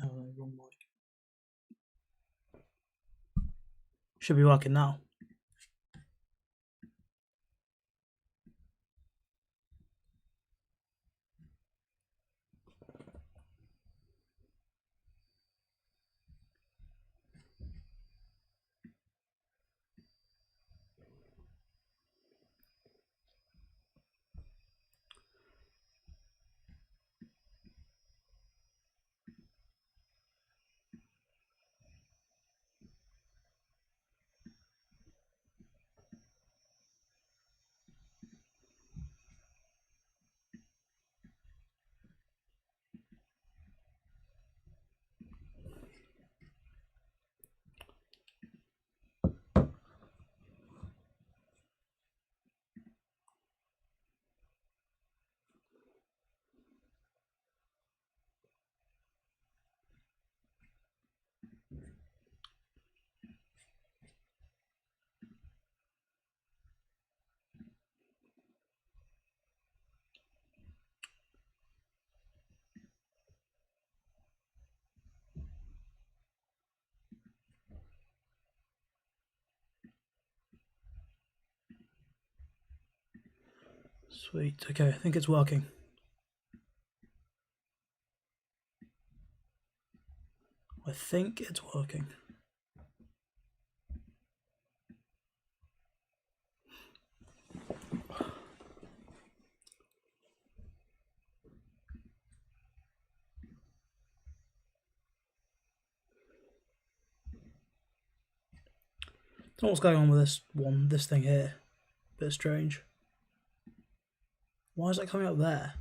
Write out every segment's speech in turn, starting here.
Oh, wrong mic. Should be working now. Sweet. Okay, I think it's working. I think it's working. Don't know what's going on with this thing here. Bit strange. Why is it coming up there?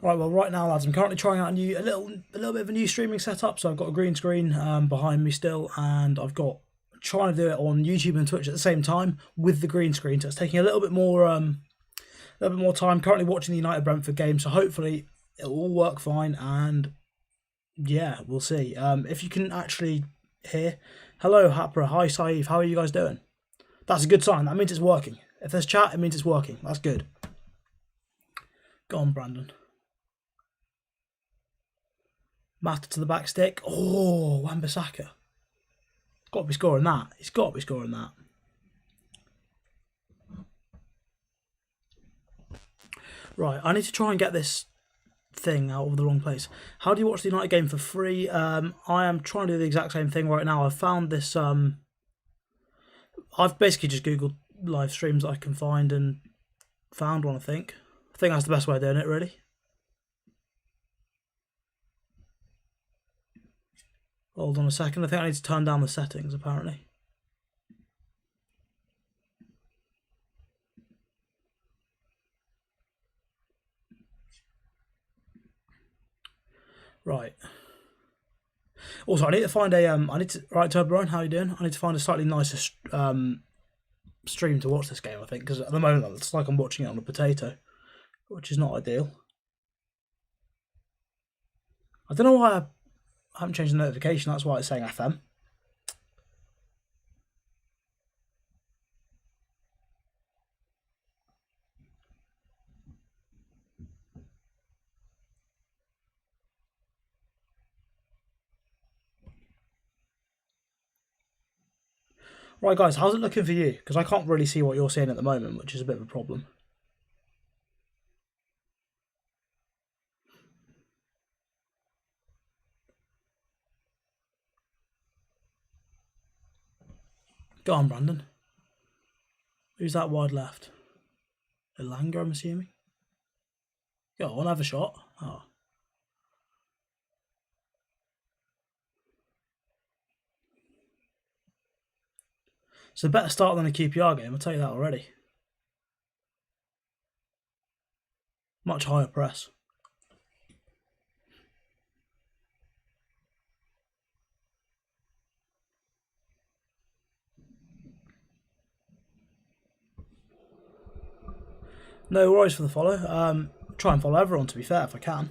Right, well, right now, lads, I'm currently trying out a little bit of a new streaming setup. So I've got a green screen behind me still, and I've got trying to do it on YouTube and Twitch at the same time with the green screen. So it's taking a little bit more time. Currently watching the United Brentford game, so hopefully it'll all work fine. And yeah, we'll see. If you can actually hear, hello Hapra, hi Saif, how are you guys doing? That's a good sign. That means it's working. If there's chat, it means it's working. That's good. Go on, Brandon. Mata to the back stick. Oh, Wan-Bissaka. Got to be scoring that. He's got to be scoring that. Right, I need to try and get this thing out of the wrong place. How do you watch the United game for free? I am trying to do the exact same thing right now. I've found this. I've basically just Googled live streams that I can find and found one, I think. I think that's the best way of doing it, really. Hold on a second. I think I need to turn down the settings, apparently. Right. Also, I need to find a right, Turbo, how you doing? I need to find a slightly nicer stream to watch this game, I think, because at the moment it's like I'm watching it on a potato, which is not ideal. I don't know why I haven't changed the notification. That's why it's saying FM. Right, guys, how's it looking for you? Because I can't really see what you're seeing at the moment, which is a bit of a problem. Go on, Brandon. Who's that wide left? Elanga, I'm assuming. Go on, have a shot. Oh. It's a better start than a QPR game, I'll tell you that already. Much higher press. No worries for the follow. Try and follow everyone, to be fair, if I can.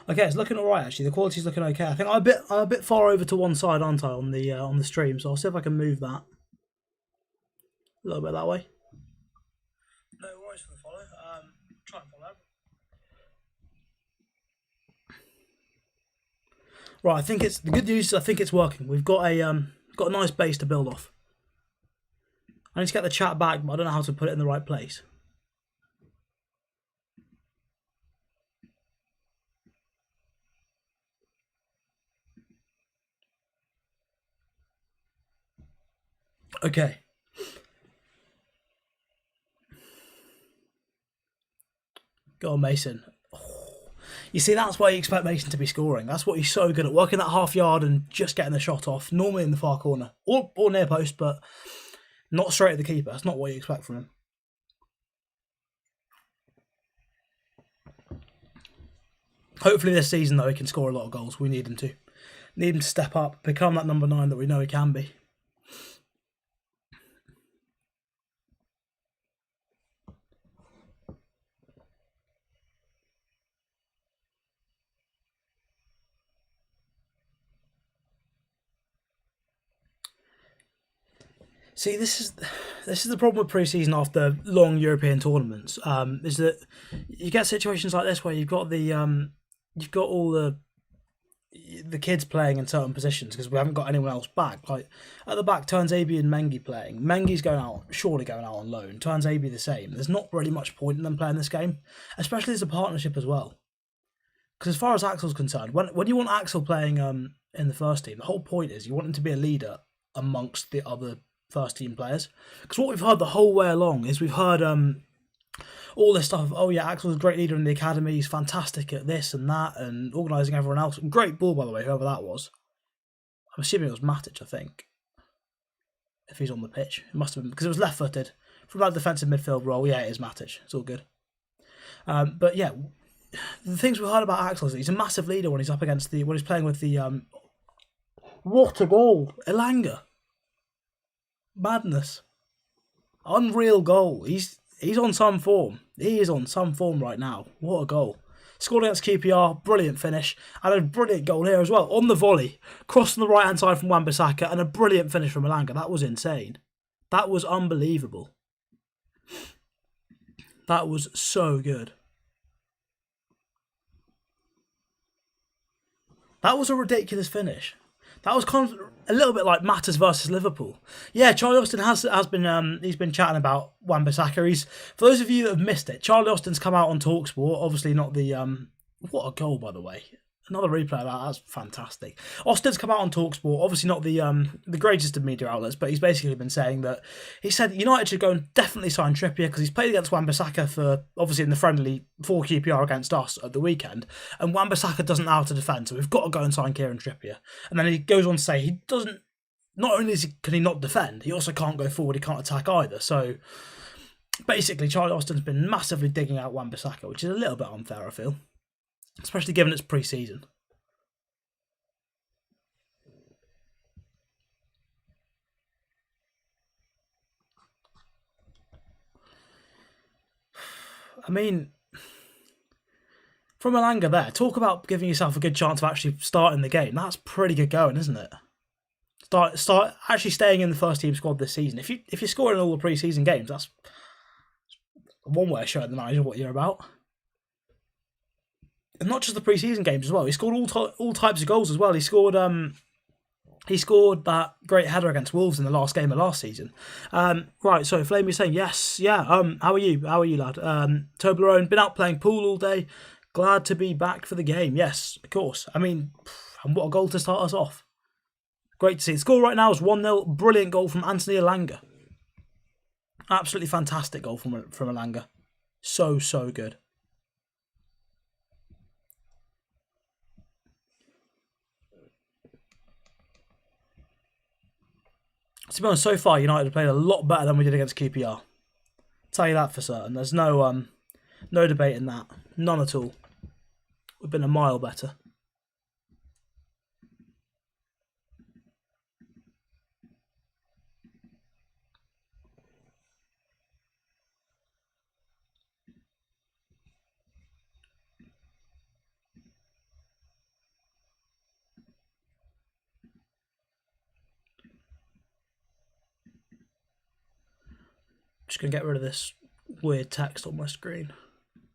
Okay, it's looking alright actually. The quality's looking okay. I think I'm a bit far over to one side, aren't I, on the stream? So I'll see if I can move that a little bit that way. No worries for the follow. Try and follow. Right, I think it's the good news. I think it's working. We've got a nice base to build off. I need to get the chat back, but I don't know how to put it in the right place. Okay. Go on, Mason. You see, that's why you expect Mason to be scoring. That's what he's so good at, working that half yard and just getting the shot off, normally in the far corner. Or near post, but not straight at the keeper. That's not what you expect from him. Hopefully this season, though, he can score a lot of goals. We need him to. Need him to step up, become that number 9 that we know he can be. See, this is the problem with pre-season after long European tournaments. Is that you get situations like this where you've got all the kids playing in certain positions because we haven't got anyone else back. Like at the back, Tuanzebe and Mengi playing. Mengi's surely going out on loan. Tuanzebe the same. There's not really much point in them playing this game, especially as a partnership as well. Because as far as Axel's concerned, when you want Axel playing in the first team, the whole point is you want him to be a leader amongst the other first team players. Because what we've heard the whole way along is we've heard all this stuff of, oh yeah, Axel's a great leader in the academy, he's fantastic at this and that, and organising everyone else. Great ball, by the way, whoever that was. I'm assuming it was Matic, I think. If he's on the pitch. It must have been, because it was left-footed. From that defensive midfield role, yeah, it is Matic. It's all good. But yeah, the things we heard about Axel is that he's a massive leader when he's up against when he's playing with the... what a goal! Elanga. Madness. Unreal goal. He's on some form. He is on some form right now. What a goal. Scored against QPR, brilliant finish, and a brilliant goal here as well, on the volley. Crossing the right-hand side from Wan-Bissaka, and a brilliant finish from Elanga. That was insane. That was unbelievable. That was so good. That was a ridiculous finish. That was kind of a little bit like Matters versus Liverpool. Yeah, Charlie Austin has been he's been chatting about Wan-Bissaka. For those of you that have missed it, Charlie Austin's come out on TalkSport. Obviously not the what a goal, by the way. Another replay of that. That's fantastic. Austin's come out on TalkSport. Obviously not the greatest of media outlets, but he's basically been saying that he said United should go and definitely sign Trippier because he's played against Wan-Bissaka for obviously in the friendly for QPR against us at the weekend, and Wan-Bissaka doesn't know how to defend, so we've got to go and sign Kieran Trippier. And then he goes on to say he doesn't. Not only can he not defend, he also can't go forward. He can't attack either. So basically, Charlie Austin's been massively digging out Wan-Bissaka, which is a little bit unfair, I feel. Especially given it's pre-season. I mean, from Elanga there, talk about giving yourself a good chance of actually starting the game. That's pretty good going, isn't it? Start actually staying in the first team squad this season. If you're scoring all the pre-season games, that's one way of showing the manager what you're about. And not just the pre-season games as well. He scored all types of goals as well. He scored that great header against Wolves in the last game of last season. Right, so Flame is saying yes, yeah. How are you? How are you, lad? Toblerone, been out playing pool all day. Glad to be back for the game. Yes, of course. I mean, and what a goal to start us off. Great to see. The score right now is 1-0. Brilliant goal from Anthony Elanga. Absolutely fantastic goal from Elanga. So good. To be honest, so far United have played a lot better than we did against QPR. Tell you that for certain. There's no debate in that. None at all. We've been a mile better. Just going to get rid of this weird text on my screen.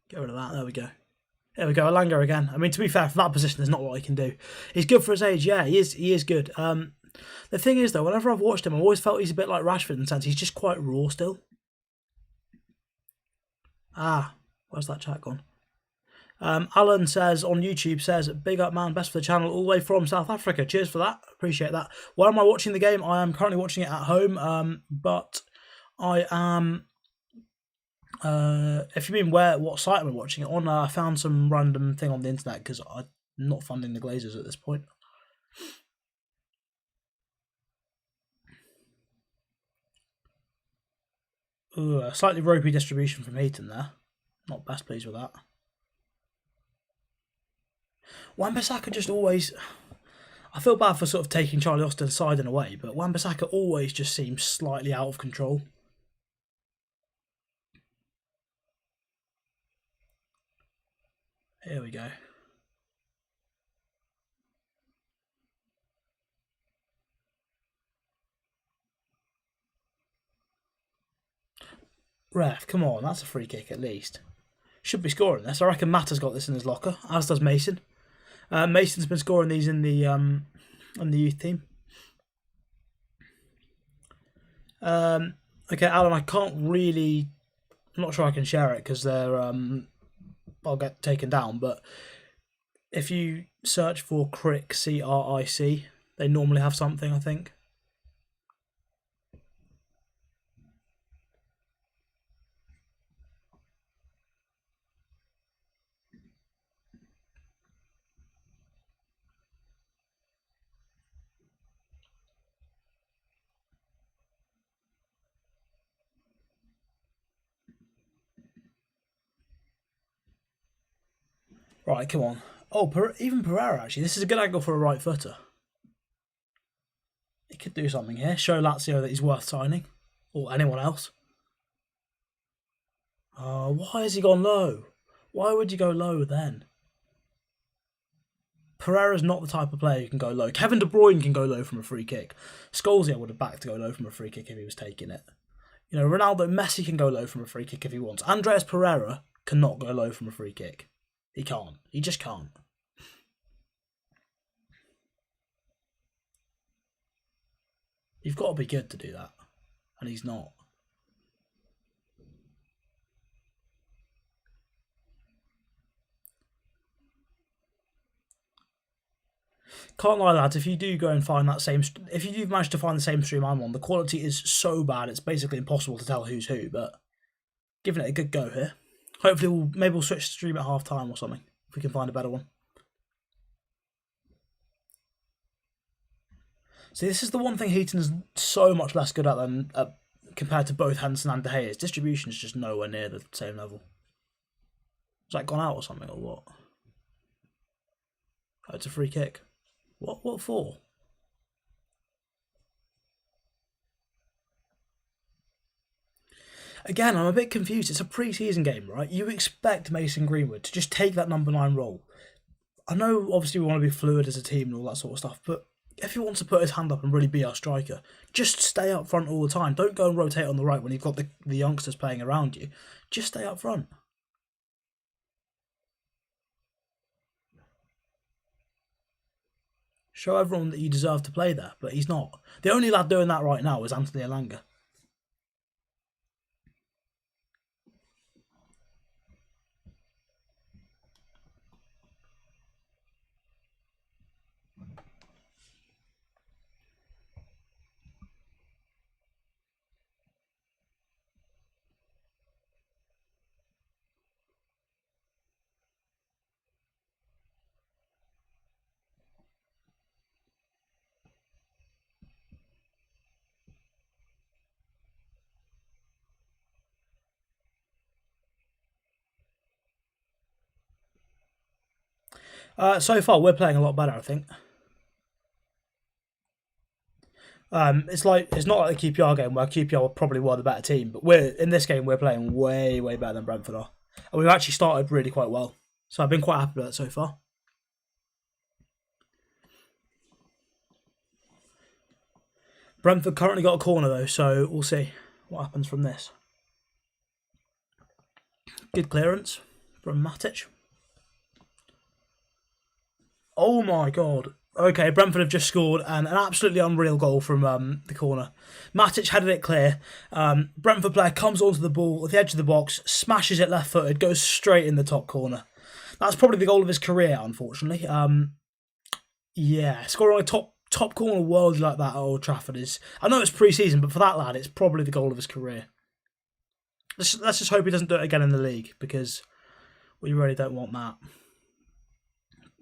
Get rid of that. There we go. There we go. Elanga again. I mean, to be fair, for that position, there's not what he can do. He's good for his age. Yeah, he is. He is good. The thing is, though, whenever I've watched him, I've always felt he's a bit like Rashford in the sense he's just quite raw still. Where's that chat gone? Alan says on YouTube, says, big up man, best for the channel, all the way from South Africa. Cheers for that. Appreciate that. Where am I watching the game? I am currently watching it at home, but I am... if you mean what site am I watching it on, I found some random thing on the internet because I'm not funding the Glazers at this point. Ooh, a slightly ropey distribution from Heaton there. Not best pleased with that. Wan-Bissaka just always... I feel bad for sort of taking Charlie Austin's side in a way, but Wan-Bissaka always just seems slightly out of control. Here we go. Ref, come on, that's a free kick at least. Should be scoring this. I reckon Mata's got this in his locker, as does Mason. Mason's been scoring these in the youth team. Okay, Alan, I can't really... I'm not sure I can share it because they're... I'll get taken down, but if you search for Crick, C-R-I-C, they normally have something, I think. Right, come on. Oh, even Pereira, actually. This is a good angle for a right footer. He could do something here. Show Lazio that he's worth signing. Or anyone else. Why has he gone low? Why would you go low then? Pereira's not the type of player who can go low. Kevin De Bruyne can go low from a free kick. Scholesy I would have backed to go low from a free kick if he was taking it. You know, Ronaldo, Messi can go low from a free kick if he wants. Andreas Pereira cannot go low from a free kick. He can't. He just can't. You've got to be good to do that. And he's not. Can't lie, lads, if you do go and find that same... If you do manage to find the same stream I'm on, the quality is so bad it's basically impossible to tell who's who, but giving it a good go here. Hopefully maybe we'll switch to stream at half time or something, if we can find a better one. See, this is the one thing Heaton's so much less good at than compared to both Henderson and De Gea. His distribution is just nowhere near the same level. Has that gone out or something, or what? Oh, it's a free kick. What for? Again, I'm a bit confused. It's a pre-season game, right? You expect Mason Greenwood to just take that number 9 role. I know, obviously, we want to be fluid as a team and all that sort of stuff, but if he wants to put his hand up and really be our striker, just stay up front all the time. Don't go and rotate on the right when you've got the youngsters playing around you. Just stay up front. Show everyone that you deserve to play there, but he's not. The only lad doing that right now is Anthony Elanga. So far, we're playing a lot better, I think. It's not like the QPR game where QPR probably were the better team, but in this game we're playing way better than Brentford are, and we've actually started really quite well. So I've been quite happy with that so far. Brentford currently got a corner though, so we'll see what happens from this. Good clearance from Matic. Oh my god. Okay, Brentford have just scored and an absolutely unreal goal from the corner. Matic headed it clear. Brentford player comes onto the ball at the edge of the box, smashes it left-footed, goes straight in the top corner. That's probably the goal of his career, unfortunately. Yeah, scoring a top corner worldly like that at Old Trafford is... I know it's pre-season, but for that lad, it's probably the goal of his career. Let's just hope he doesn't do it again in the league, because we really don't want that.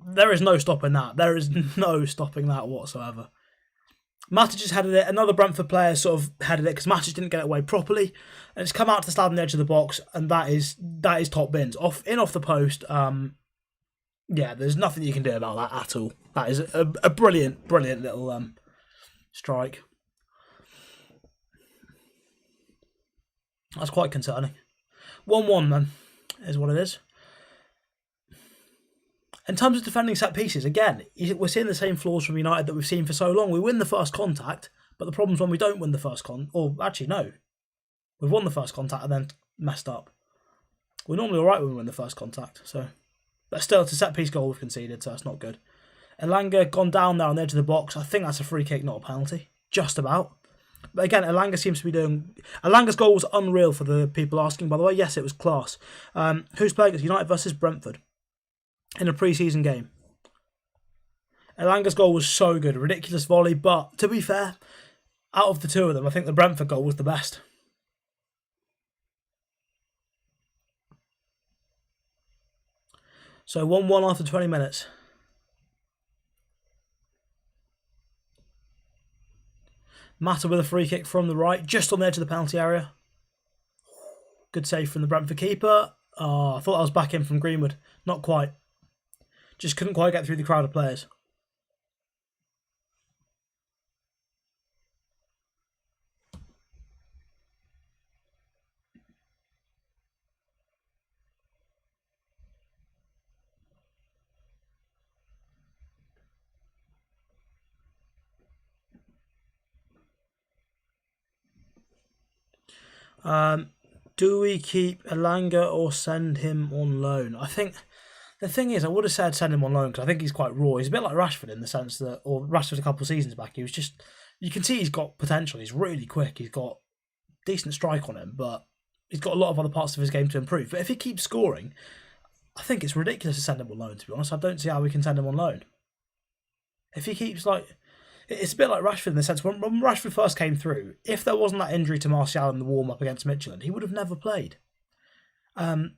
There is no stopping that. There is no stopping that whatsoever. Matic just headed it. Another Brentford player sort of headed it because Matic didn't get it away properly. And it's come out to stand on the edge of the box, and that is top bins. Off the post. Yeah, there's nothing you can do about that at all. That is a brilliant little strike. That's quite concerning. 1-1 then, is what it is. In terms of defending set pieces, again, we're seeing the same flaws from United that we've seen for so long. We win the first contact, but the problem's when we don't win the first or actually, no. We've won the first contact and then messed up. We're normally alright when we win the first contact, so... But still, it's a set-piece goal we've conceded, so that's not good. Elanga gone down there on the edge of the box. I think that's a free kick, not a penalty. Just about. But again, Elanga seems to be doing... Elanga's goal was unreal for the people asking, by the way. Yes, it was class. Who's playing? It's United versus Brentford in a pre-season game. Elanga's goal was so good. Ridiculous volley, but to be fair, out of the two of them, I think the Brentford goal was the best. So 1-1 after 20 minutes. Mata with a free kick from the right, just on the edge of the penalty area. Good save from the Brentford keeper. Oh, I thought I was back in from Greenwood. Not quite. Just couldn't quite get through the crowd of players. Do we keep Elanga or send him on loan? I think the thing is, I would have said send him on loan because I think he's quite raw. He's a bit like Rashford in the sense that, or Rashford a couple of seasons back, he was just, you can see he's got potential. He's really quick. He's got decent strike on him, but he's got a lot of other parts of his game to improve. But if he keeps scoring, I think it's ridiculous to send him on loan, to be honest. I don't see how we can send him on loan. If he keeps like... It's a bit like Rashford in the sense when Rashford first came through, if there wasn't that injury to Martial in the warm-up against Midtjylland, he would have never played. And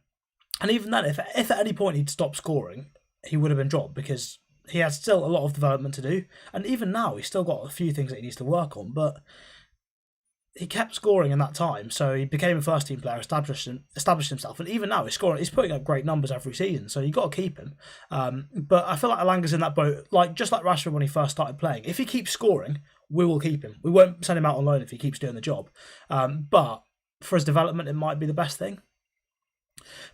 even then, if at any point he'd stopped scoring, he would have been dropped because he has still a lot of development to do. And even now, he's still got a few things that he needs to work on, but he kept scoring in that time, so he became a first-team player, established himself, and even now he's scoring. He's putting up great numbers every season, so you got to keep him. But I feel like Elanga's in that boat, like just like Rashford when he first started playing. If he keeps scoring, we will keep him. We won't send him out on loan if he keeps doing the job. But for his development, it might be the best thing.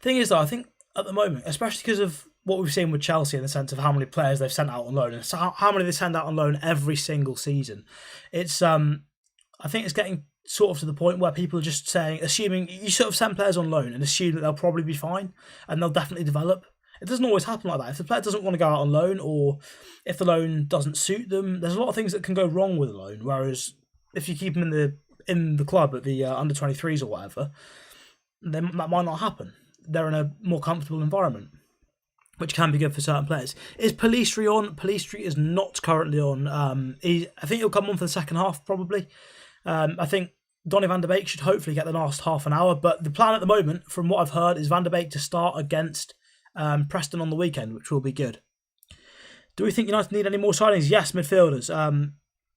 Thing is, though, I think at the moment, especially because of what we've seen with Chelsea in the sense of how many players they've sent out on loan and how many they send out on loan every single season, it's I think it's getting sort of to the point where people are just assuming you sort of send players on loan and assume that they'll probably be fine and they'll definitely develop. It doesn't always happen like that. If the player doesn't want to go out on loan or if the loan doesn't suit them, there's a lot of things that can go wrong with a loan. Whereas if you keep them in the club at the under 23s or whatever, then that might not happen. They're in a more comfortable environment, which can be good for certain players. Is Pellistri on? Pellistri is not currently on. I think he'll come on for the second half probably. I think Donny van de Beek should hopefully get the last half an hour, but the plan at the moment, from what I've heard, is Van de Beek to start against Preston on the weekend, which will be good. Do we think United need any more signings? Yes, midfielders.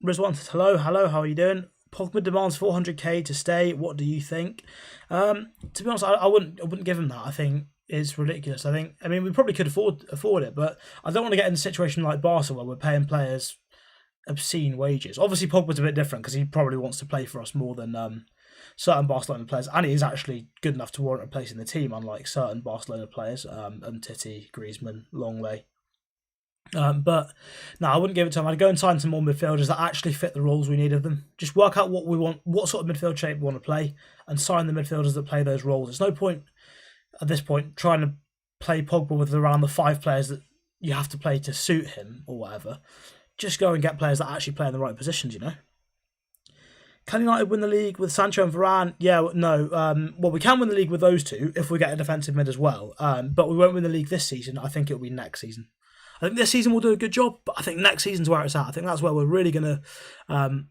Rizwan says, hello, how are you doing? Pogba demands 400k to stay. What do you think? To be honest, I wouldn't give him that. I think it's ridiculous. I mean, we probably could afford it, but I don't want to get in a situation like Barca where we're paying players obscene wages. Obviously, Pogba's a bit different because he probably wants to play for us more than certain Barcelona players, and he is actually good enough to warrant a place in the team, unlike certain Barcelona players, Titi, Griezmann, Longley. But no, I wouldn't give it to him. I'd go and sign some more midfielders that actually fit the roles we need of them. Just work out what we want, what sort of midfield shape we want to play, and sign the midfielders that play those roles. There's no point at this point, trying to play Pogba with around the 5 players that you have to play to suit him or whatever. Just go and get players that actually play in the right positions, you know? Can United win the league with Sancho and Varane? Yeah, no. Well, we can win the league with those two if we get a defensive mid as well. But we won't win the league this season. I think it'll be next season. I think this season we'll do a good job, but I think next season's where it's at. I think that's where we're really going to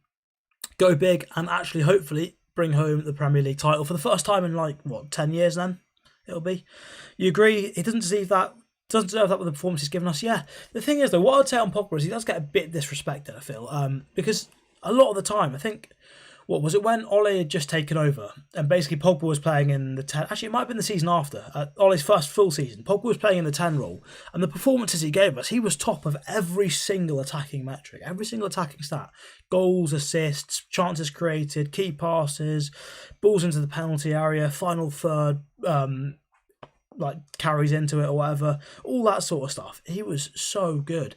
go big and actually, hopefully, bring home the Premier League title for the first time in 10 years then? It'll be. You agree? He doesn't deserve that. Doesn't deserve that with the performance he's given us. Yeah. The thing is, though, what I'd say on Pogba is he does get a bit disrespected, I feel. Because a lot of the time, I think, what was it when Ole had just taken over and basically Pogba was playing in the 10. Actually, it might have been the season after, Ole's first full season. Pogba was playing in the 10 role, and the performances he gave us, he was top of every single attacking metric, every single attacking stat: goals, assists, chances created, key passes, balls into the penalty area, final third, carries into it or whatever, all that sort of stuff. He was so good.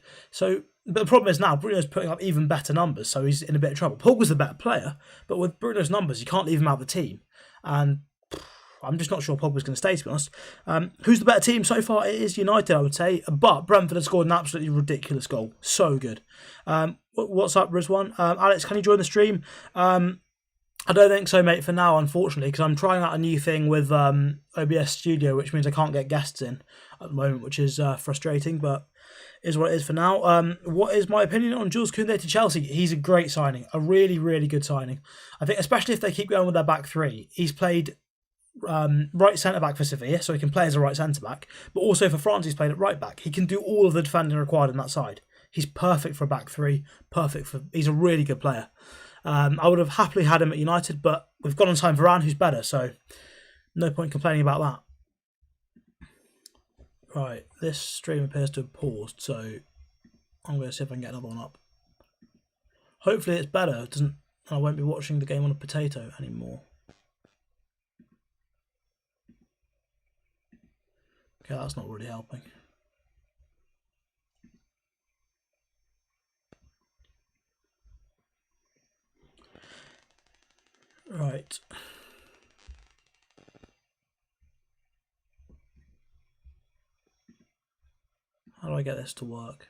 But the problem is now Bruno's putting up even better numbers, so he's in a bit of trouble. Pogba's the better player, but with Bruno's numbers, you can't leave him out of the team. And I'm just not sure Pogba's going to stay, to be honest. Who's the better team so far? It is United, I would say. But Brentford has scored an absolutely ridiculous goal. So good. What's up, Rizwan? Alex, can you join the stream? I don't think so, mate, for now, unfortunately, because I'm trying out a new thing with OBS Studio, which means I can't get guests in at the moment, which is frustrating, but is what it is for now. What is my opinion on Jules Koundé to Chelsea? He's a great signing, a really, really good signing. I think especially if they keep going with their back three. He's played right centre-back for Sevilla, so he can play as a right centre-back, but also for France he's played at right-back. He can do all of the defending required on that side. He's perfect for a back three, he's a really good player. I would have happily had him at United, but we've gone on time Varane, who's better, so no point complaining about that. Right, this stream appears to have paused, so I'm going to see if I can get another one up. Hopefully it's better. I won't be watching the game on a potato anymore. Okay, that's not really helping. Right. How do I get this to work?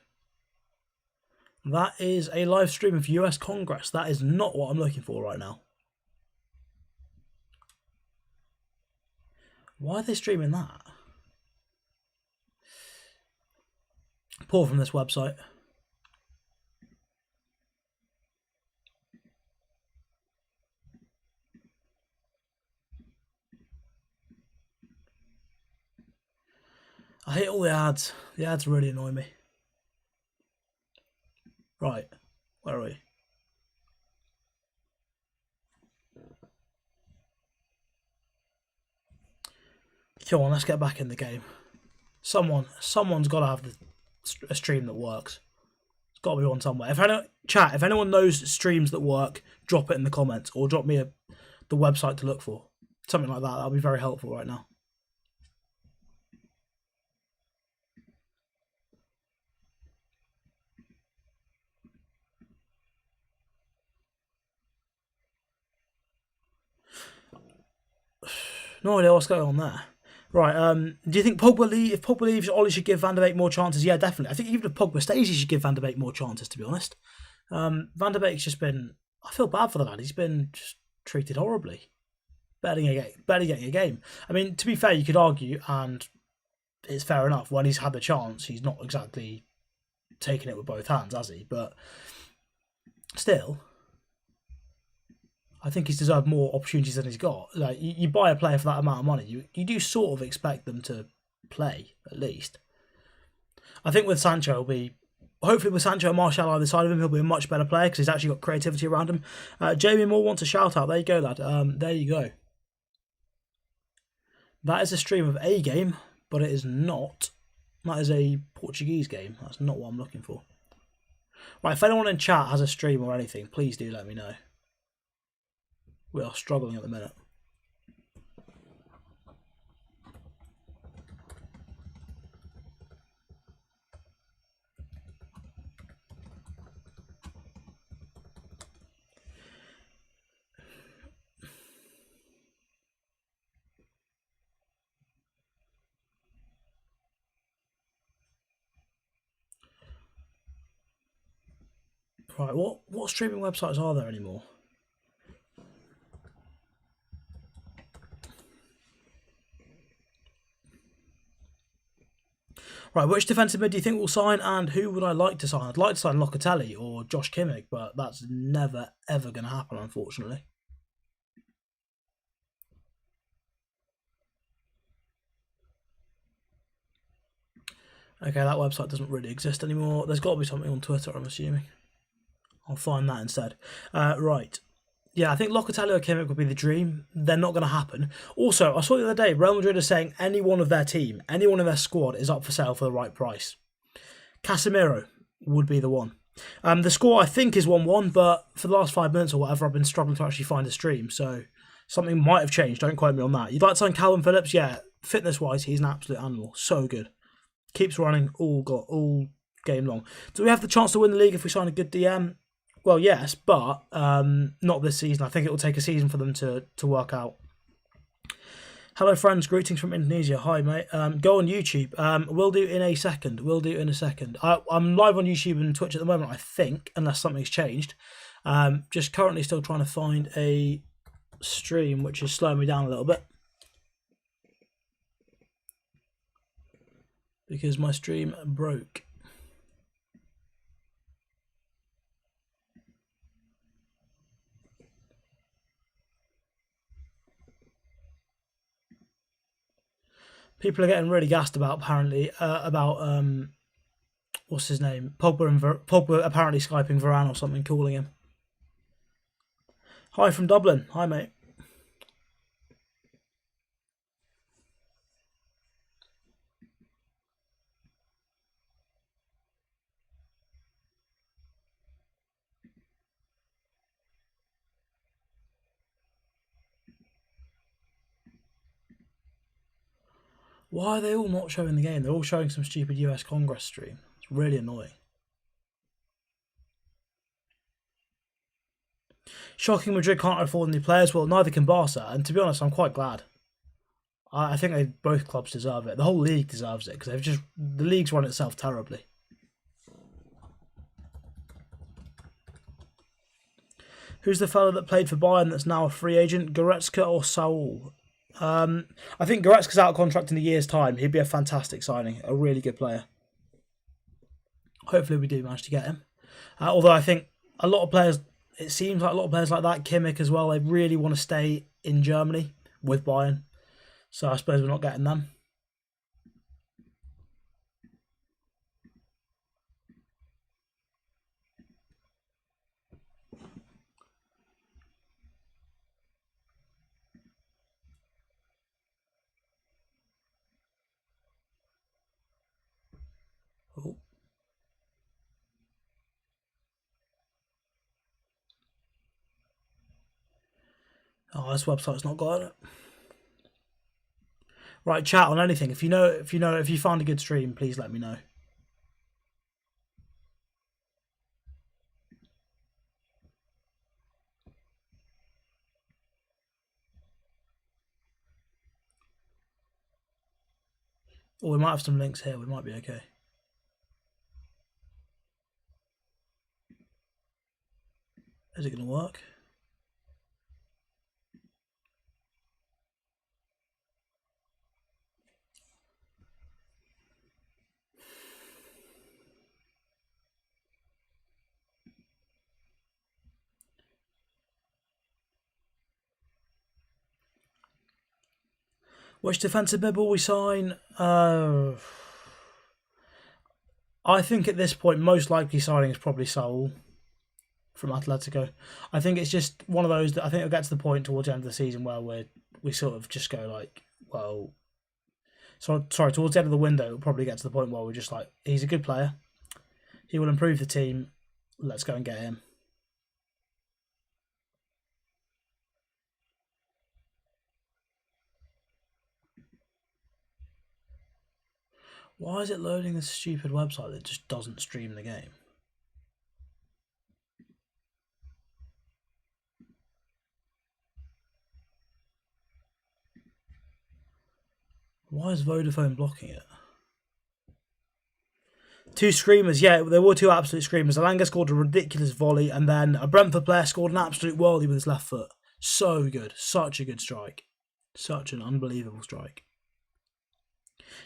That is a live stream of US Congress. That is not what I'm looking for right now. Why are they streaming that? Pull from this website. I hate all the ads. The ads really annoy me. Right, where are we? Come on, let's get back in the game. Someone's got to have a stream that works. It's got to be one somewhere. If anyone knows streams that work, drop it in the comments or drop me the website to look for. Something like that. That'll be very helpful right now. No idea what's going on there. Right, do you think if Pogba leaves, Ollie should give Van de Beek more chances? Yeah, definitely. I think even if Pogba stays, he should give Van de Beek more chances, to be honest. Van de Beek's just been... I feel bad for the lad. He's been just treated horribly. Barely getting a game. I mean, to be fair, you could argue, and it's fair enough, when he's had the chance, he's not exactly taken it with both hands, has he? But still... I think he's deserved more opportunities than he's got. Like you buy a player for that amount of money, you do sort of expect them to play at least. I think with Sancho, hopefully with Sancho and Martial either side of him, he'll be a much better player because he's actually got creativity around him. Jamie Moore wants a shout out. There you go, lad. There you go. That is a stream of a game, but it is not. That is a Portuguese game. That's not what I'm looking for. Right, if anyone in chat has a stream or anything, please do let me know. We are struggling at the minute. Right, what streaming websites are there anymore? Right, which defensive mid do you think will sign, and who would I like to sign? I'd like to sign Locatelli or Josh Kimmich, but that's never, ever going to happen, unfortunately. Okay, that website doesn't really exist anymore. There's got to be something on Twitter, I'm assuming. I'll find that instead. Right. Yeah, I think Locatelli or Kimmich would be the dream. They're not going to happen. Also, I saw the other day, Real Madrid is saying any one of their team, anyone in their squad is up for sale for the right price. Casemiro would be the one. The score, I think, is 1-1, but for the last 5 minutes or whatever, I've been struggling to actually find a stream, so something might have changed. Don't quote me on that. You'd like to sign Calvin Phillips? Yeah, fitness-wise, he's an absolute animal. So good. Keeps running all game long. Do we have the chance to win the league if we sign a good DM? Well, yes, but not this season. I think it will take a season for them to work out. Hello, friends. Greetings from Indonesia. Hi, mate. Go on YouTube. We'll do in a second. I'm live on YouTube and Twitch at the moment, I think, unless something's changed. Just currently still trying to find a stream, which is slowing me down a little bit. Because my stream broke. People are getting really gassed about, apparently, what's his name? Pogba apparently Skyping Varane or something, calling him. Hi from Dublin. Hi, mate. Why are they all not showing the game? They're all showing some stupid US Congress stream. It's really annoying. Shocking Madrid can't afford any players. Well, neither can Barca. And to be honest, I'm quite glad. I think both clubs deserve it. The whole league deserves it because the league's run itself terribly. Who's the fella that played for Bayern that's now a free agent? Goretzka or Saul? I think Goretzka's out of contract in a year's time. He'd be a fantastic signing. A really good player. Hopefully we do manage to get him. Although I think a lot of players, it seems like a lot of players like that, Kimmich as well, they really want to stay in Germany with Bayern. So I suppose we're not getting them. Oh, this website's not got it. Right, chat on anything. If you find a good stream, please let me know. Or we might have some links here. We might be okay. Is it going to work? Which defensive mid will we sign? I think at this point, most likely signing is probably Saul from Atletico. I think it's just one of those that I think it'll get to the point towards the end of the season where we sort of just go like, well, sorry, towards the end of the window, it'll probably get to the point where we're just like, he's a good player. He will improve the team. Let's go and get him. Why is it loading this stupid website that just doesn't stream the game? Why is Vodafone blocking it? Two screamers, yeah, there were two absolute screamers. Alanga scored a ridiculous volley, and then a Brentford player scored an absolute worldie with his left foot. So good. Such a good strike. Such an unbelievable strike.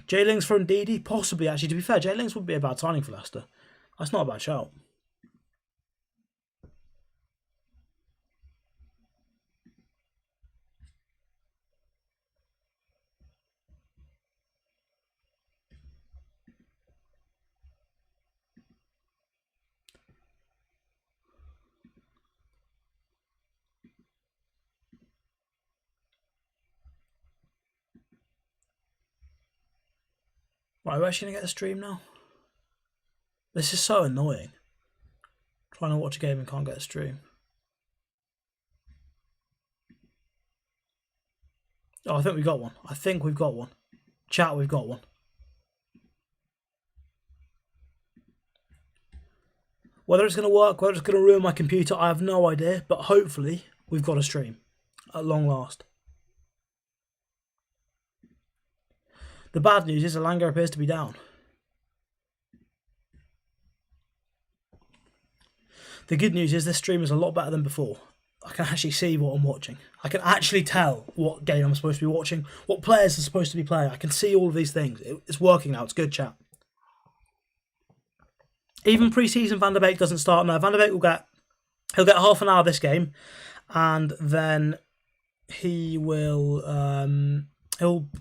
Jay Lings for Ndidi? Possibly, actually. To be fair, Jay Lings would be a bad signing for Leicester. That's not a bad shout. Right, we're actually going to get a stream now. This is so annoying. Trying to watch a game and can't get a stream. Oh, I think we've got one. I think we've got one. Chat, we've got one. Whether it's going to work, whether it's going to ruin my computer, I have no idea. But hopefully, we've got a stream. At long last. The bad news is Alanga appears to be down. The good news is this stream is a lot better than before. I can actually see what I'm watching. I can actually tell what game I'm supposed to be watching, what players are supposed to be playing. I can see all of these things. It's working now. It's good, chat. Even pre-season Van der Beek doesn't start. No, Van der Beek he'll get half an hour this game, and then he'll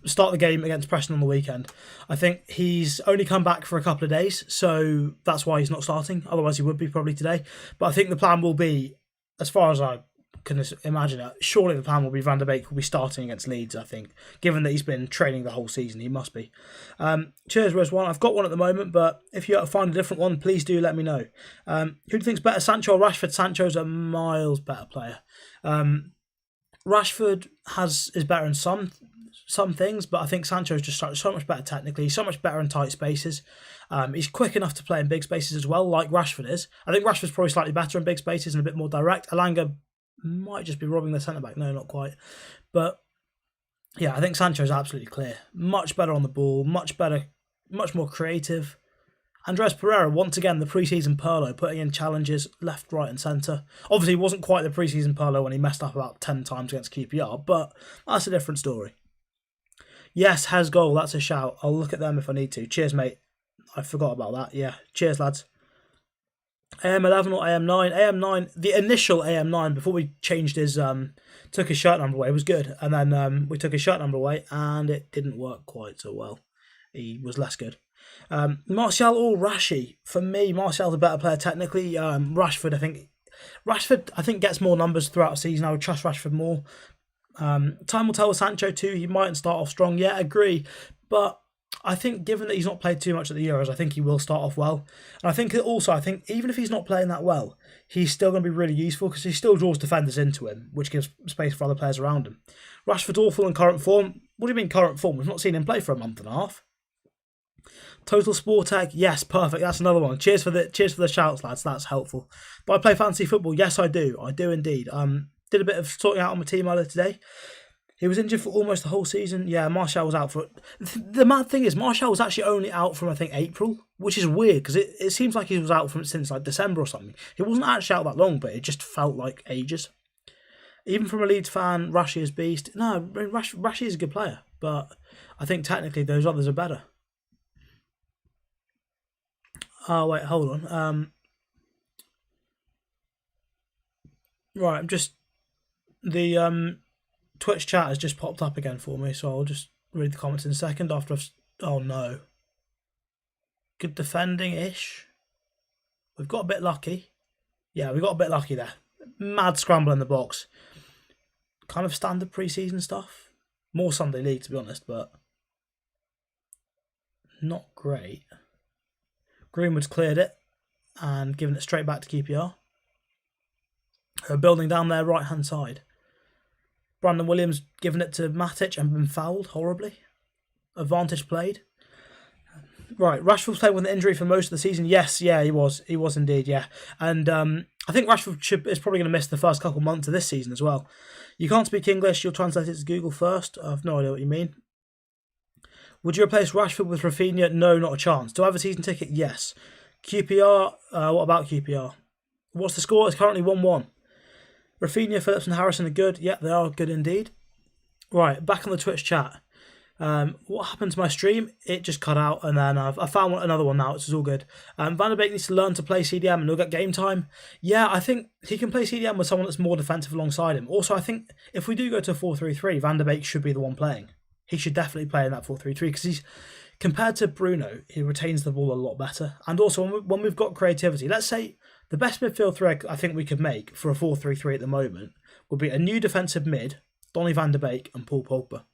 start the game against Preston on the weekend. I think he's only come back for a couple of days, so that's why he's not starting. Otherwise, he would be probably today. But I think the plan will be, as far as I can imagine it, surely the plan will be Van der Beek will be starting against Leeds, I think. Given that he's been training the whole season, he must be. Cheers, Rose One. I've got one at the moment, but if you find a different one, please do let me know. Who do you think's better, Sancho or Rashford? Sancho's a miles better player. Rashford is better in some things, but I think Sancho's just so much better technically. He's so much better in tight spaces. He's quick enough to play in big spaces as well, like Rashford is. I think Rashford's probably slightly better in big spaces and a bit more direct. Alanga might just be robbing the centre-back. No, not quite. But yeah, I think Sancho's absolutely clear. Much better on the ball, much better, much more creative. Andres Pereira, once again, the pre-season Pirlo, putting in challenges left, right and centre. Obviously, it wasn't quite the pre-season Pirlo when he messed up about 10 times against QPR, but that's a different story. Yes, has goal. That's a shout. I'll look at them if I need to. Cheers, mate. I forgot about that. Yeah. Cheers, lads. AM11 or AM9? AM9, the initial AM9, before we changed took his shirt number away, was good. And then we took his shirt number away and it didn't work quite so well. He was less good. Martial or Rashi? For me, Martial's a better player technically. Rashford, I think gets more numbers throughout the season. I would trust Rashford more. Time will tell with Sancho too. He mightn't start off strong. Yeah, agree. But I think given that he's not played too much at the Euros, I think he will start off well. And I think even if he's not playing that well, he's still going to be really useful because he still draws defenders into him, which gives space for other players around him. Rashford's awful in current form. What do you mean current form? We've not seen him play for a month and a half. Total Sport Tech, yes, perfect. That's another one. Cheers for the shouts, lads. That's helpful. But I play fantasy football. Yes, I do. I do indeed. Did a bit of sorting out on my team earlier today. He was injured for almost the whole season. Yeah, Martial was out for... The mad thing is, Martial was actually only out from, I think, April, which is weird, because it seems like he was out since, like, December or something. He wasn't actually out that long, but it just felt like ages. Even from a Leeds fan, Rashi is beast. No, Rashi is a good player, but I think technically those others are better. Oh, wait, hold on. Right, I'm just... The Twitch chat has just popped up again for me, so I'll just read the comments in a second after I've... Oh, no. Good defending-ish. We've got a bit lucky. Yeah, we got a bit lucky there. Mad scramble in the box. Kind of standard pre-season stuff. More Sunday League, to be honest, but... not great. Greenwood's cleared it and given it straight back to QPR. They're building down their right-hand side. Brandon Williams giving it to Matic and been fouled horribly. Advantage played. Right, Rashford's played with an injury for most of the season. Yes, yeah, he was. He was indeed, yeah. And I think Rashford is probably going to miss the first couple months of this season as well. You can't speak English, you'll translate it to Google first. I have no idea what you mean. Would you replace Rashford with Rafinha? No, not a chance. Do I have a season ticket? Yes. QPR, what about QPR? What's the score? It's currently 1-1. Rafinha, Phillips and Harrison are good. Yeah, they are good indeed. Right, back on the Twitch chat. What happened to my stream? It just cut out, and then I found another one now, which is all good. Van der Beek needs to learn to play CDM and he'll get game time. Yeah, I think he can play CDM with someone that's more defensive alongside him. Also, I think if we do go to a 4-3-3, Van der Beek should be the one playing. He should definitely play in that 4-3-3 because he's, compared to Bruno, he retains the ball a lot better. And also, when we've got creativity, let's say the best midfield thread I think we could make for a 4-3-3 at the moment would be a new defensive mid, Donny van der Beek and Paul Pogba.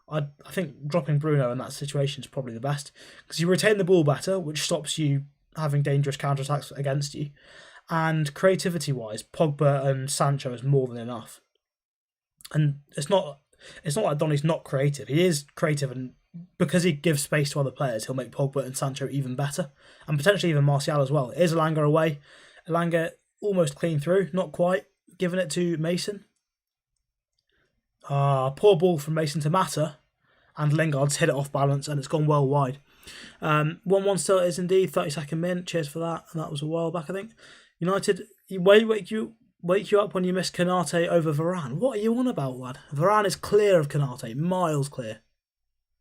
I think dropping Bruno in that situation is probably the best because you retain the ball better, which stops you having dangerous counter-attacks against you. And creativity-wise, Pogba and Sancho is more than enough. And it's not like Donny's not creative. He is creative, and because he gives space to other players, he'll make Pogba and Sancho even better, and potentially even Martial as well. Here's Elanga away. Elanga almost clean through, not quite. Giving it to Mason. Poor ball from Mason to Mata, and Lingard's hit it off balance, and it's gone well wide. 1-1 still is indeed, 32nd min. Cheers for that, and that was a while back, I think. United, wake you up when you miss Konate over Varane. What are you on about, lad? Varane is clear of Konate, miles clear.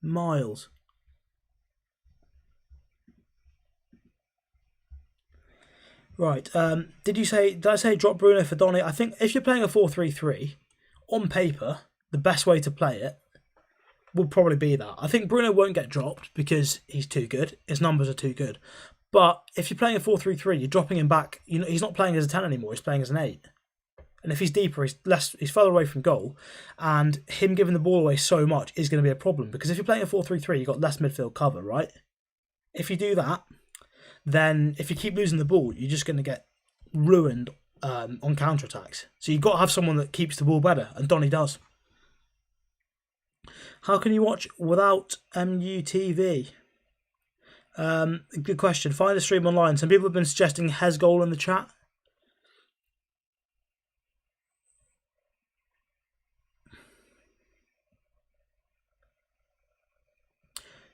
Miles. Right, did I say drop Bruno for Donny? I think if you're playing a 4-3-3, on paper, the best way to play it would probably be that. I think Bruno won't get dropped because he's too good. His numbers are too good. But if you're playing a 4-3-3, you're dropping him back. He's not playing as a 10 anymore. He's playing as an 8. And if he's deeper, he's further away from goal. And him giving the ball away so much is going to be a problem. Because if you're playing a 4-3-3, you've got less midfield cover, right? If you do that, then if you keep losing the ball, you're just going to get ruined on counter-attacks. So you've got to have someone that keeps the ball better. And Donny does. How can you watch without MUTV? Good question. Find a stream online. Some people have been suggesting Hez goal in the chat.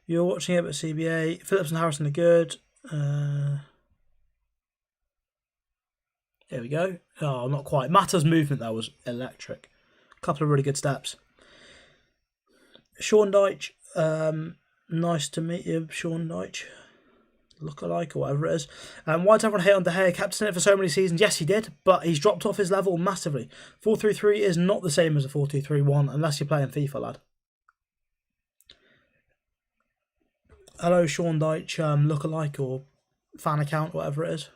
You're watching it at CBA. Phillips and Harrison are good. There we go. Oh, not quite. Mata's movement there was electric. A couple of really good steps. Sean Deitch, nice to meet you, Sean Deitch. Lookalike or whatever it is. Why did everyone hate on De Gea? Captain it for so many seasons. Yes, he did, but he's dropped off his level massively. 4-3-3 is not the same as a 4-2-3-1 unless you're playing FIFA, lad. Hello, Sean Deitch, lookalike or fan account, whatever it is.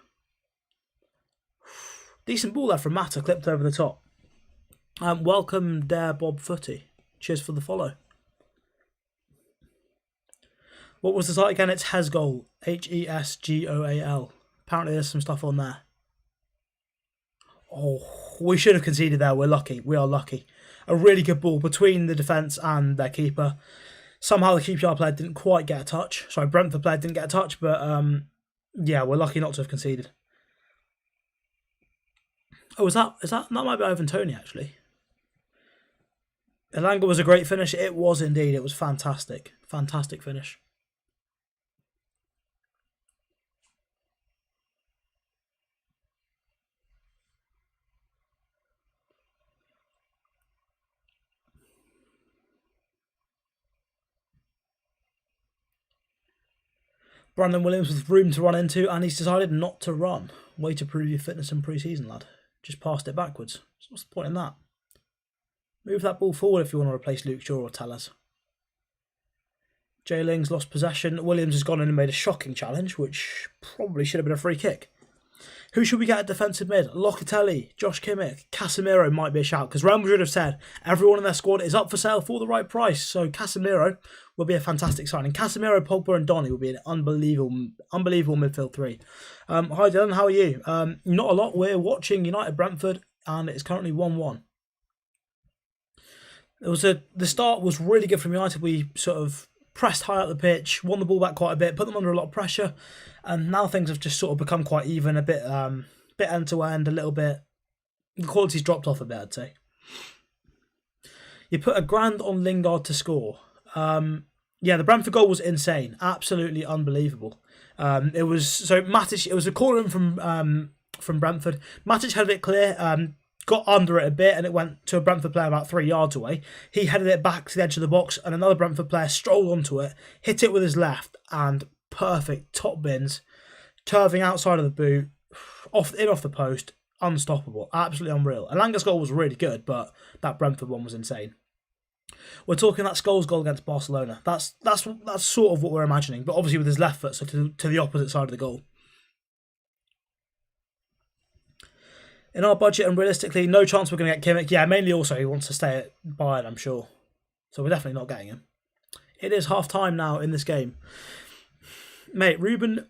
Decent ball there from Mata, clipped over the top. Welcome, Dare Bob Footy. Cheers for the follow. What was the site again? It's Hesgoal. Hesgoal. Apparently there's some stuff on there. Oh, we should have conceded there. We're lucky. We are lucky. A really good ball between the defence and their keeper. Somehow the QPR player didn't quite get a touch. Sorry, Brentford player didn't get a touch, but yeah, we're lucky not to have conceded. Oh, that might be Ivan Toney, actually. Elanga was a great finish. It was indeed. It was fantastic. Fantastic finish. Brandon Williams with room to run into, and he's decided not to run. Way to prove your fitness in pre-season, lad. Just passed it backwards. So what's the point in that? Move that ball forward if you want to replace Luke Shaw or Tellers. Jay Ling's lost possession. Williams has gone in and made a shocking challenge, which probably should have been a free kick. Who should we get at defensive mid? Locatelli, Josh Kimmich, Casemiro might be a shout, because Real Madrid have said everyone in their squad is up for sale for the right price. So Casemiro will be a fantastic signing. Casemiro, Pogba and Donny will be an unbelievable midfield three. Hi Dylan, how are you? Not a lot. We're watching United Brentford, and it's currently 1-1. The start was really good from United. We sort of pressed high up the pitch, won the ball back quite a bit, put them under a lot of pressure, and now things have just sort of become quite even, a bit end to end, a little bit. The quality's dropped off a bit, I'd say. You put £1,000 on Lingard to score. Yeah, the Brentford goal was insane, absolutely unbelievable. It was so Matic. It was a corner in from Brentford. Matic headed it clear, got under it a bit, and it went to a Brentford player about 3 yards away. He headed it back to the edge of the box, and another Brentford player strolled onto it, hit it with his left, and perfect top bins, curving outside of the boot, off the post, unstoppable, absolutely unreal. Elanga's goal was really good, but that Brentford one was insane. We're talking that Scholes goal against Barcelona. That's sort of what we're imagining, but obviously with his left foot, so to the opposite side of the goal. In our budget and realistically, no chance we're going to get Kimmich. Yeah, mainly also he wants to stay at Bayern, I'm sure. So we're definitely not getting him. It is half time now in this game. Mate, Ruben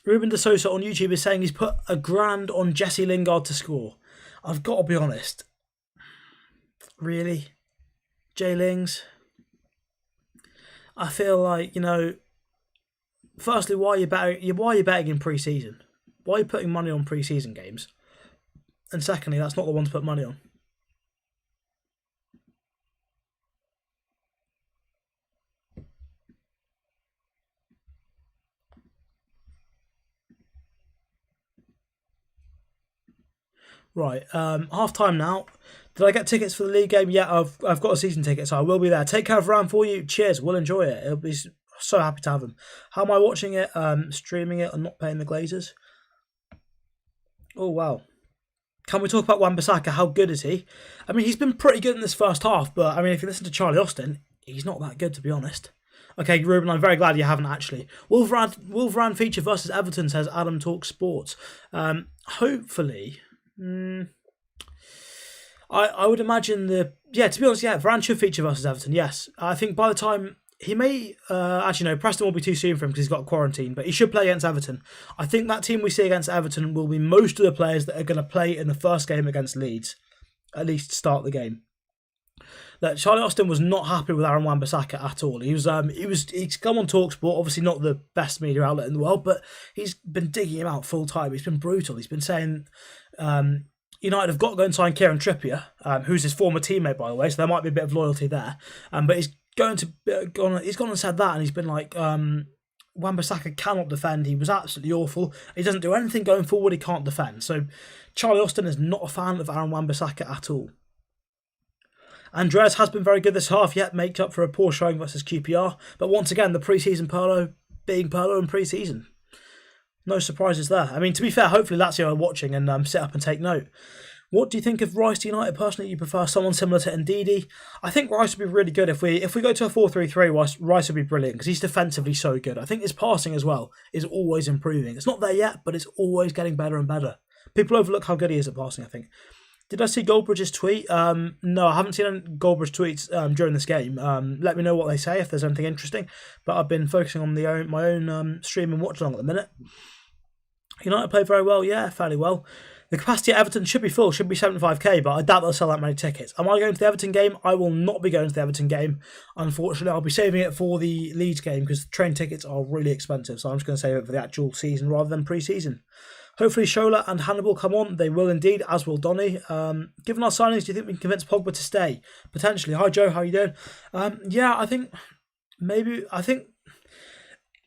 De Sosa on YouTube is saying he's put £1,000 on Jesse Lingard to score. I've got to be honest. Really? J Lings? I feel like, firstly, why are you betting in pre-season? Why are you putting money on pre-season games? And secondly, that's not the one to put money on. Right, half time now. Did I get tickets for the league game? Yeah, I've got a season ticket, so I will be there. Take care of Ram for you. Cheers, we'll enjoy it. It'll be so happy to have them. How am I watching it? Streaming it and not paying the Glazers. Oh wow. Can we talk about Wan-Bissaka? How good is he? I mean, he's been pretty good in this first half, but I mean, if you listen to Charlie Austin, he's not that good, to be honest. Okay, Ruben, I'm very glad you haven't actually. Wolverhampton feature versus Everton, says Adam Talks Sports. Hopefully. I would imagine to be honest, Varane should feature versus Everton, yes. I think by the time, he may, Preston will be too soon for him because he's got a quarantine, but he should play against Everton. I think that team we see against Everton will be most of the players that are going to play in the first game against Leeds, at least start the game. That Charlie Austin was not happy with Aaron Wan-Bissaka at all. He's come on TalkSport, obviously not the best media outlet in the world, but he's been digging him out full time. He's been brutal. He's been saying United have got to go and sign Kieran Trippier, who's his former teammate, by the way, so there might be a bit of loyalty there. But he's gone and said that, and he's been like, Wan-Bissaka cannot defend. He was absolutely awful. He doesn't do anything going forward. He can't defend. So Charlie Austin is not a fan of Aaron Wan-Bissaka at all. Andreas has been very good this half, yet makes up for a poor showing versus QPR. But once again, the pre-season Pirlo being Pirlo in pre-season. No surprises there. I mean, to be fair, hopefully Lazio are watching and sit up and take note. What do you think of Rice to United? Personally, you prefer someone similar to Ndidi? I think Rice would be really good if we go to a 4-3-3. Rice would be brilliant because he's defensively so good. I think his passing as well is always improving. It's not there yet, but it's always getting better and better. People overlook how good he is at passing, I think. Did I see Goldbridge's tweet? No, I haven't seen any Goldbridge tweets during this game. Let me know what they say if there's anything interesting. But I've been focusing on my own stream and watch along at the minute. United played very well, yeah, fairly well. The capacity at Everton should be full, should be 75k, but I doubt they'll sell that many tickets. Am I going to the Everton game? I will not be going to the Everton game. Unfortunately, I'll be saving it for the Leeds game because train tickets are really expensive, so I'm just going to save it for the actual season rather than pre-season. Hopefully Shola and Hannibal come on. They will indeed, as will Donny. Given our signings, do you think we can convince Pogba to stay? Potentially. Hi Joe, how are you doing? I think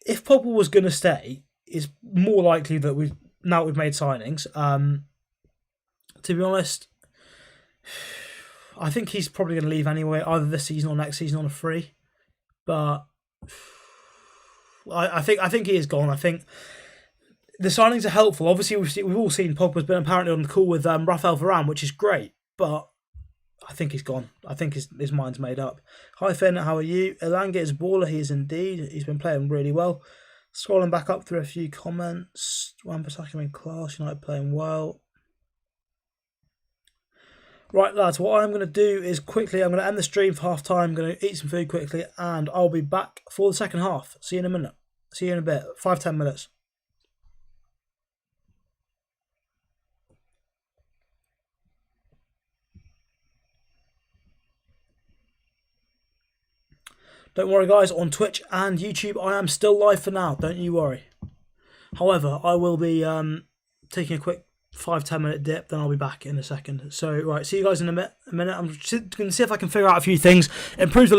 if Pogba was going to stay, it's more likely that we've made signings. To be honest, I think he's probably going to leave anyway, either this season or next season on a free. But I think he is gone. I think the signings are helpful. Obviously, we've all seen Pogba's been apparently on the call with Rafael Varane, which is great. But I think he's gone. I think his mind's made up. Hi Finn, how are you? Elanga is a baller. He is indeed. He's been playing really well. Scrolling back up through a few comments. Wan-Bissaka in class. United playing well. Right, lads, what I'm going to do is I'm going to end the stream for half time. I'm going to eat some food quickly, and I'll be back for the second half. See you in a minute. See you in a bit. 5-10 minutes. Don't worry, guys, on Twitch and YouTube, I am still live for now. Don't you worry. However, I will be taking a quick 5-10 minute dip, then I'll be back in a second. So, right, see you guys in a minute. I'm just going to see if I can figure out a few things, improve the